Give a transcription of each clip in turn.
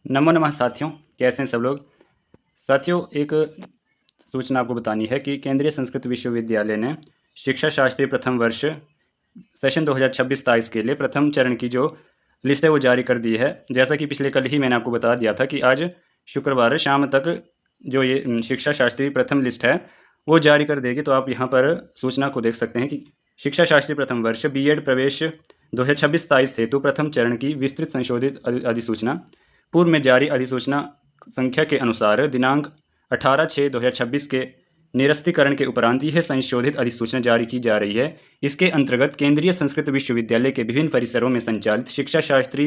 नमो नमः साथियों, कैसे हैं सब लोग। साथियों, एक सूचना आपको बतानी है कि केंद्रीय संस्कृत विश्वविद्यालय ने शिक्षा शास्त्री प्रथम वर्ष सेशन 2026-27 के लिए प्रथम चरण की जो लिस्ट है वो जारी कर दी है। जैसा कि पिछले कल ही मैंने आपको बता दिया था कि आज शुक्रवार शाम तक जो ये शिक्षा शास्त्री प्रथम लिस्ट है वो जारी कर देगी। तो आप यहाँ पर सूचना को देख सकते हैं कि शिक्षा शास्त्री प्रथम वर्ष बीएड प्रवेश 2026-27 हेतु प्रथम चरण की विस्तृत संशोधित अधिसूचना पूर्व में जारी अधिसूचना संख्या के अनुसार दिनांक 18/6/2026 के निरस्तीकरण के उपरांत यह संशोधित अधिसूचना जारी की जा रही है। इसके अंतर्गत केंद्रीय संस्कृत विश्वविद्यालय के विभिन्न परिसरों में संचालित शिक्षा शास्त्री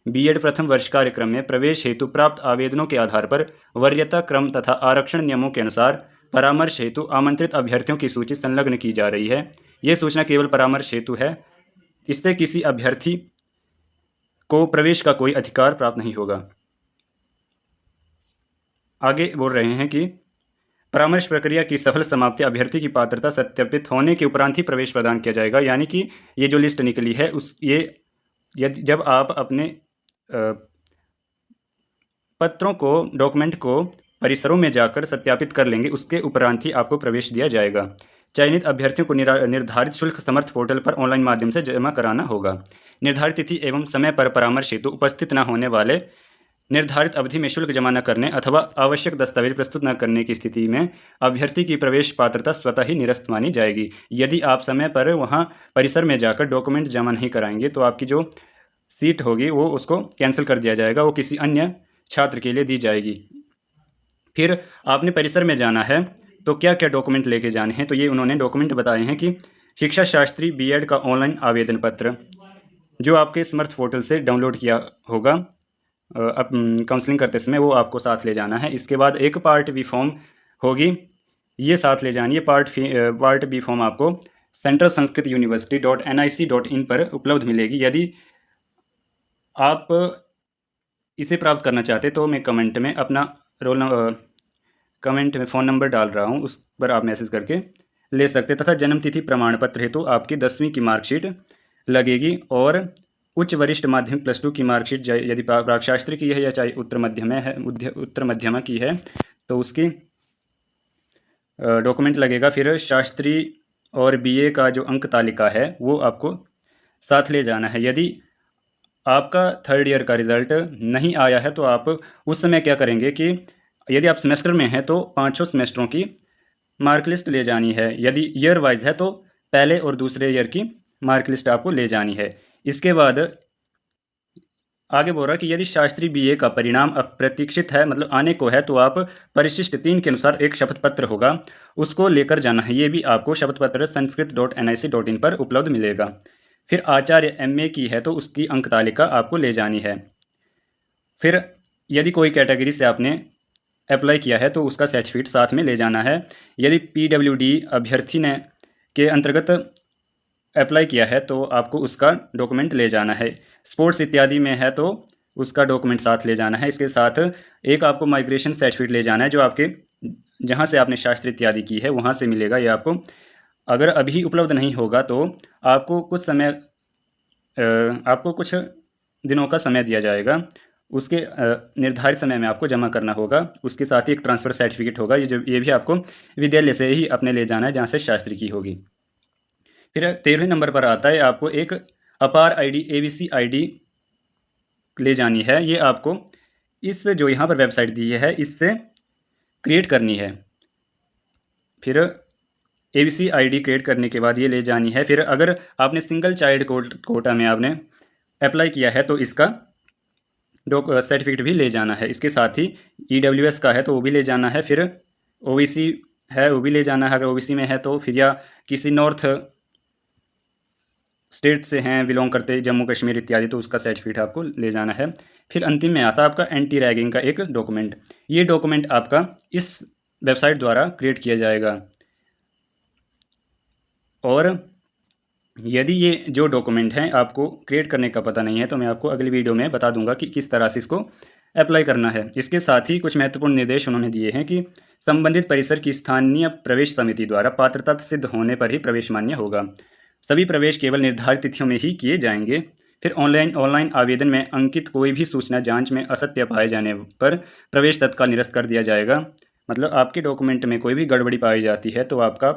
बीएड प्रथम वर्ष कार्यक्रम में प्रवेश हेतु प्राप्त आवेदनों के आधार पर वरीयता क्रम तथा आरक्षण नियमों के अनुसार परामर्श हेतु आमंत्रित अभ्यर्थियों की सूची संलग्न की जा रही है। यह सूचना केवल परामर्श हेतु है, इससे किसी अभ्यर्थी को प्रवेश का कोई अधिकार प्राप्त नहीं होगा। आगे बोल रहे हैं कि परामर्श प्रक्रिया की सफल समाप्ति अभ्यर्थी की पात्रता सत्यापित होने के उपरांत ही प्रवेश प्रदान किया जाएगा। यानी कि ये जो लिस्ट निकली है यदि जब आप अपने पत्रों को डॉक्यूमेंट को परिसरों में जाकर सत्यापित कर लेंगे, उसके उपरांत ही आपको प्रवेश दिया जाएगा। चयनित अभ्यर्थियों को निर्धारित शुल्क समर्थ पोर्टल पर ऑनलाइन माध्यम से जमा कराना होगा। निर्धारित तिथि एवं समय पर परामर्श हेतु उपस्थित न होने वाले, निर्धारित अवधि में शुल्क जमा न करने अथवा आवश्यक दस्तावेज प्रस्तुत न करने की स्थिति में अभ्यर्थी की प्रवेश पात्रता स्वतः ही निरस्त मानी जाएगी। यदि आप समय पर वहां परिसर में जाकर डॉक्यूमेंट जमा नहीं कराएंगे तो आपकी जो सीट होगी वो उसको कैंसिल कर दिया जाएगा, वो किसी अन्य छात्र के लिए दी जाएगी। फिर आपने परिसर में जाना है तो क्या क्या डॉक्यूमेंट लेके जाने हैं, तो ये उन्होंने डॉक्यूमेंट बताए हैं कि शिक्षा शास्त्री बीएड का ऑनलाइन आवेदन पत्र जो आपके समर्थ पोर्टल से डाउनलोड किया होगा काउंसलिंग करते समय, वो आपको साथ ले जाना है। इसके बाद एक पार्ट बी फॉर्म होगी, ये साथ ले जानी है। पार्ट बी फॉर्म आपको सेंट्रल संस्कृत यूनिवर्सिटी.nic.in पर उपलब्ध मिलेगी। यदि आप इसे प्राप्त करना चाहते तो मैं कमेंट में अपना कमेंट में फ़ोन नंबर डाल रहा हूँ, उस पर आप मैसेज करके ले सकते। तथा जन्मतिथि प्रमाण पत्र हेतु आपकी 10वीं की मार्कशीट लगेगी और उच्च वरिष्ठ माध्यमिक +2 की मार्कशीट यदि प्राक शास्त्री की है या चाहे उत्तर मध्यमा की है तो उसकी डॉक्यूमेंट लगेगा। फिर शास्त्री और बीए का जो अंक तालिका है वो आपको साथ ले जाना है। यदि आपका 3rd ईयर का रिज़ल्ट नहीं आया है तो आप उस समय क्या करेंगे कि यदि आप सेमेस्टर में हैं तो 5 सेमेस्टरों की मार्क लिस्ट ले जानी है। यदि ईयर वाइज है तो पहले और दूसरे ईयर की मार्क लिस्ट आपको ले जानी है। इसके बाद आगे बोल रहा है कि यदि शास्त्री बीए का परिणाम अप्रतीक्षित है, मतलब आने को है, तो आप परिशिष्ट 3 के अनुसार एक शपथ पत्र होगा, उसको लेकर जाना है। ये भी आपको शपथ पत्र sanskrit.nic.in पर उपलब्ध मिलेगा। फिर आचार्य एमए की है तो उसकी अंक तालिका आपको ले जानी है। फिर यदि कोई कैटेगरी से आपने अप्लाई किया है तो उसका सर्टिफिकेट साथ में ले जाना है। यदि पीडब्ल्यूडी अभ्यर्थी ने के अंतर्गत अप्लाई किया है तो आपको उसका डॉक्यूमेंट ले जाना है। स्पोर्ट्स इत्यादि में है तो उसका डॉक्यूमेंट साथ ले जाना है। इसके साथ एक आपको माइग्रेशन सर्टिफिकेट ले जाना है, जो आपके जहाँ से आपने शास्त्र इत्यादि की है वहाँ से मिलेगा। ये आपको अगर अभी उपलब्ध नहीं होगा तो आपको कुछ दिनों का समय दिया जाएगा, उसके निर्धारित समय में आपको जमा करना होगा। उसके साथ ही एक ट्रांसफ़र सर्टिफिकेट होगा, ये भी आपको विद्यालय से ही अपने ले जाना है जहाँ से शास्त्री की होगी। फिर 13वें नंबर पर आता है आपको एक अपार आईडी एबीसी आईडी ले जानी है। ये आपको इस जो यहाँ पर वेबसाइट दी है इससे क्रिएट करनी है। फिर एबीसी आईडी क्रिएट करने के बाद ये ले जानी है। फिर अगर आपने सिंगल चाइल्ड कोटा में आपने अप्लाई किया है तो इसका सर्टिफिकेट भी ले जाना है। इसके साथ ही ईडब्ल्यूएस का है तो वो भी ले जाना है। फिर ओबीसी है वो भी ले जाना है, अगर ओबीसी में है तो। फिर या किसी नॉर्थ स्टेट से हैं बिलोंग करते, जम्मू कश्मीर इत्यादि, तो उसका सर्टिफिकेट आपको ले जाना है। फिर अंतिम में आता है आपका एंटी रैगिंग का एक डॉक्यूमेंट। ये डॉक्यूमेंट आपका इस वेबसाइट द्वारा क्रिएट किया जाएगा। और यदि ये जो डॉक्यूमेंट हैं आपको क्रिएट करने का पता नहीं है तो मैं आपको अगली वीडियो में बता दूंगा कि किस तरह से इसको अप्लाई करना है। इसके साथ ही कुछ महत्वपूर्ण निर्देश उन्होंने दिए हैं कि संबंधित परिसर की स्थानीय प्रवेश समिति द्वारा पात्रता सिद्ध होने पर ही प्रवेश मान्य होगा। सभी प्रवेश केवल निर्धारित तिथियों में ही किए जाएंगे। फिर ऑनलाइन आवेदन में अंकित कोई भी सूचना जांच में असत्य पाए जाने पर प्रवेश तत्काल निरस्त कर दिया जाएगा। मतलब आपके डॉक्यूमेंट में कोई भी गड़बड़ी पाई जाती है तो आपका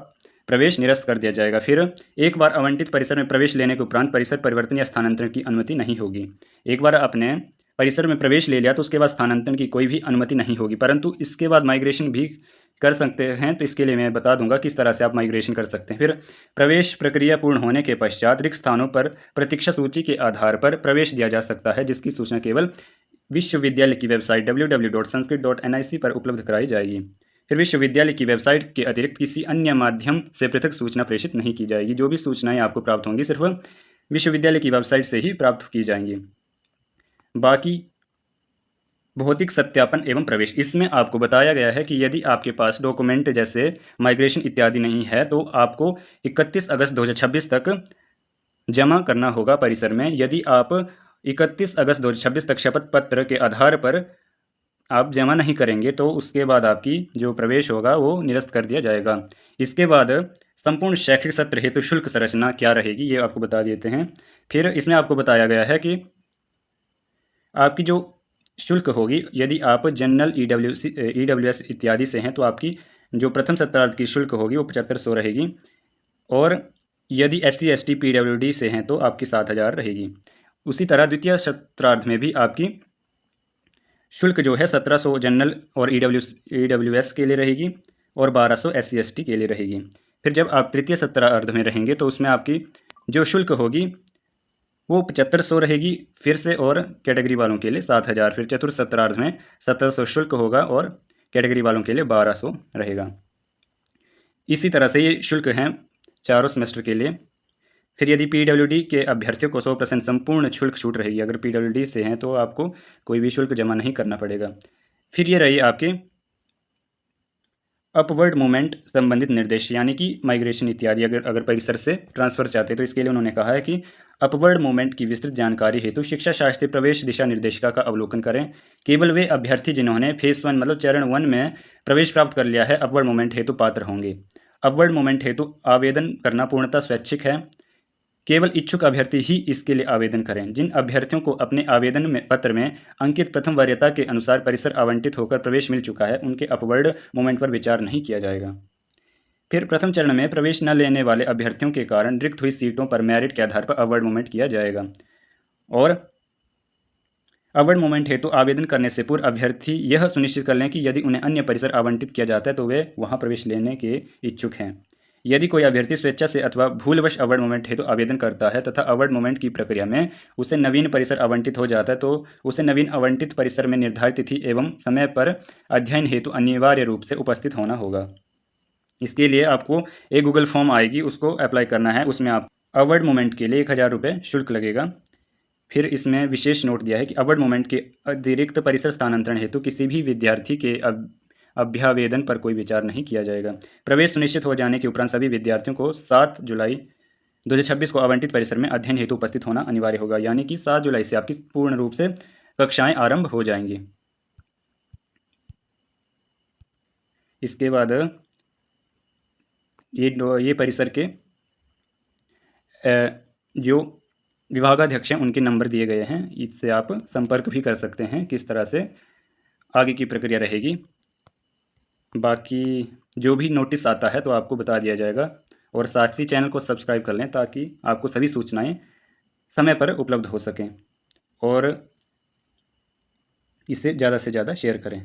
प्रवेश निरस्त कर दिया जाएगा। फिर एक बार आवंटित परिसर में प्रवेश लेने के उपरांत परिसर परिवर्तन या स्थानांतरण की अनुमति नहीं होगी। एक बार आपने परिसर में प्रवेश ले लिया तो उसके बाद स्थानांतरण की कोई भी अनुमति नहीं होगी, परंतु इसके बाद माइग्रेशन भी कर सकते हैं। तो इसके लिए मैं बता दूंगा किस तरह से आप माइग्रेशन कर सकते हैं। फिर प्रवेश प्रक्रिया पूर्ण होने के पश्चात रिक्त स्थानों पर प्रतीक्षा सूची के आधार पर प्रवेश दिया जा सकता है, जिसकी सूचना केवल विश्वविद्यालय की वेबसाइट www.sanskrit.nic पर उपलब्ध कराई जाएगी। फिर विश्वविद्यालय की वेबसाइट के अतिरिक्त किसी अन्य माध्यम से पृथक सूचना प्रेषित नहीं की जाएगी। जो भी सूचनाएं आपको प्राप्त होंगी सिर्फ विश्वविद्यालय की वेबसाइट से ही प्राप्त की जाएंगी। बाकी भौतिक सत्यापन एवं प्रवेश, इसमें आपको बताया गया है कि यदि आपके पास डॉक्यूमेंट जैसे माइग्रेशन इत्यादि नहीं है तो आपको 31 अगस्त 2026 तक जमा करना होगा परिसर में। यदि आप 31 अगस्त 2026 तक शपथ पत्र के आधार पर आप जमा नहीं करेंगे तो उसके बाद आपकी जो प्रवेश होगा वो निरस्त कर दिया जाएगा। इसके बाद संपूर्ण शैक्षिक सत्र हेतु शुल्क संरचना क्या रहेगी ये आपको बता देते हैं। फिर इसमें आपको बताया गया है कि आपकी जो शुल्क होगी, यदि आप जनरल EWS इत्यादि से हैं तो आपकी जो प्रथम सत्रार्ध की शुल्क होगी वो 7500 रहेगी, और यदि SC ST PWD से हैं तो आपकी 7000 रहेगी। उसी तरह द्वितीय सत्रार्ध में भी आपकी शुल्क जो है 1700 जनरल और EWS के लिए रहेगी और 1200 SC ST के लिए रहेगी। फिर जब आप तृतीय सत्रार्ध में रहेंगे तो उसमें आपकी जो शुल्क होगी वो 7500 रहेगी फिर से, और कैटेगरी वालों के लिए 7000। फिर चतुर्थ सत्रार्ध में 1700 शुल्क होगा और कैटेगरी वालों के लिए 1200 रहेगा। इसी तरह से ये शुल्क हैं चारों सेमेस्टर के लिए। फिर यदि PWD के अभ्यर्थियों को 100% संपूर्ण शुल्क छूट रहेगी। अगर PWD से हैं तो आपको कोई भी शुल्क जमा नहीं करना पड़ेगा। फिर ये रही आपके अपवर्ड मूवमेंट संबंधित निर्देश, यानी कि माइग्रेशन इत्यादि अगर परिसर से ट्रांसफ़र चाहते हैं तो इसके लिए उन्होंने कहा है कि अपवर्ड मूवमेंट की विस्तृत जानकारी हेतु शिक्षा शास्त्री प्रवेश दिशा निर्देशिका का अवलोकन करें। केवल वे अभ्यर्थी जिन्होंने फेज 1 मतलब चरण 1 में प्रवेश प्राप्त कर लिया है अपवर्ड मूवमेंट हेतु पात्र होंगे। अपवर्ड मूवमेंट हेतु आवेदन करना पूर्णतः स्वैच्छिक है। केवल इच्छुक अभ्यर्थी ही इसके लिए आवेदन करें। जिन अभ्यर्थियों को अपने आवेदन पत्र में अंकित प्रथम वरीयता के अनुसार परिसर आवंटित होकर प्रवेश मिल चुका है उनके अपवर्ड मूवमेंट पर विचार नहीं किया जाएगा। फिर प्रथम चरण में प्रवेश न लेने वाले अभ्यर्थियों के कारण रिक्त हुई सीटों पर मेरिट के आधार पर अपवर्ड मूवमेंट किया जाएगा। और अपवर्ड मूवमेंट हेतु आवेदन करने से पूर्व अभ्यर्थी यह सुनिश्चित कर लें कि यदि उन्हें अन्य परिसर आवंटित किया जाता है तो वे वहां प्रवेश लेने के इच्छुक हैं। यदि कोई अभ्यर्थी स्वेच्छा से अथवा भूलवश अपवर्ड मूवमेंट हेतु आवेदन करता है तथा अपवर्ड मूवमेंट की प्रक्रिया में उसे नवीन परिसर आवंटित हो जाता है तो उसे नवीन आवंटित परिसर में निर्धारित तिथि एवं समय पर अध्ययन हेतु अनिवार्य रूप से उपस्थित होना होगा। इसके लिए आपको एक गूगल फॉर्म आएगी, उसको अप्लाई करना है। उसमें आप अपवर्ड मूवमेंट के लिए 1000 रुपये शुल्क लगेगा। फिर इसमें विशेष नोट दिया है कि अपवर्ड मूवमेंट के अतिरिक्त परिसर स्थानांतरण हेतु किसी भी विद्यार्थी के अभ्यावेदन पर कोई विचार नहीं किया जाएगा। प्रवेश सुनिश्चित हो जाने के उपरांत सभी विद्यार्थियों को 7 जुलाई 2026 को आवंटित परिसर में अध्ययन हेतु उपस्थित होना अनिवार्य होगा, यानी कि 7 जुलाई से आपकी पूर्ण रूप से कक्षाएं आरंभ हो जाएंगी। इसके बाद ये परिसर के जो विभागाध्यक्ष हैं उनके नंबर दिए गए हैं, इससे आप संपर्क भी कर सकते हैं किस तरह से आगे की प्रक्रिया रहेगी। बाकी जो भी नोटिस आता है तो आपको बता दिया जाएगा, और साथ ही चैनल को सब्सक्राइब कर लें ताकि आपको सभी सूचनाएं समय पर उपलब्ध हो सकें, और इसे ज़्यादा से ज़्यादा शेयर करें।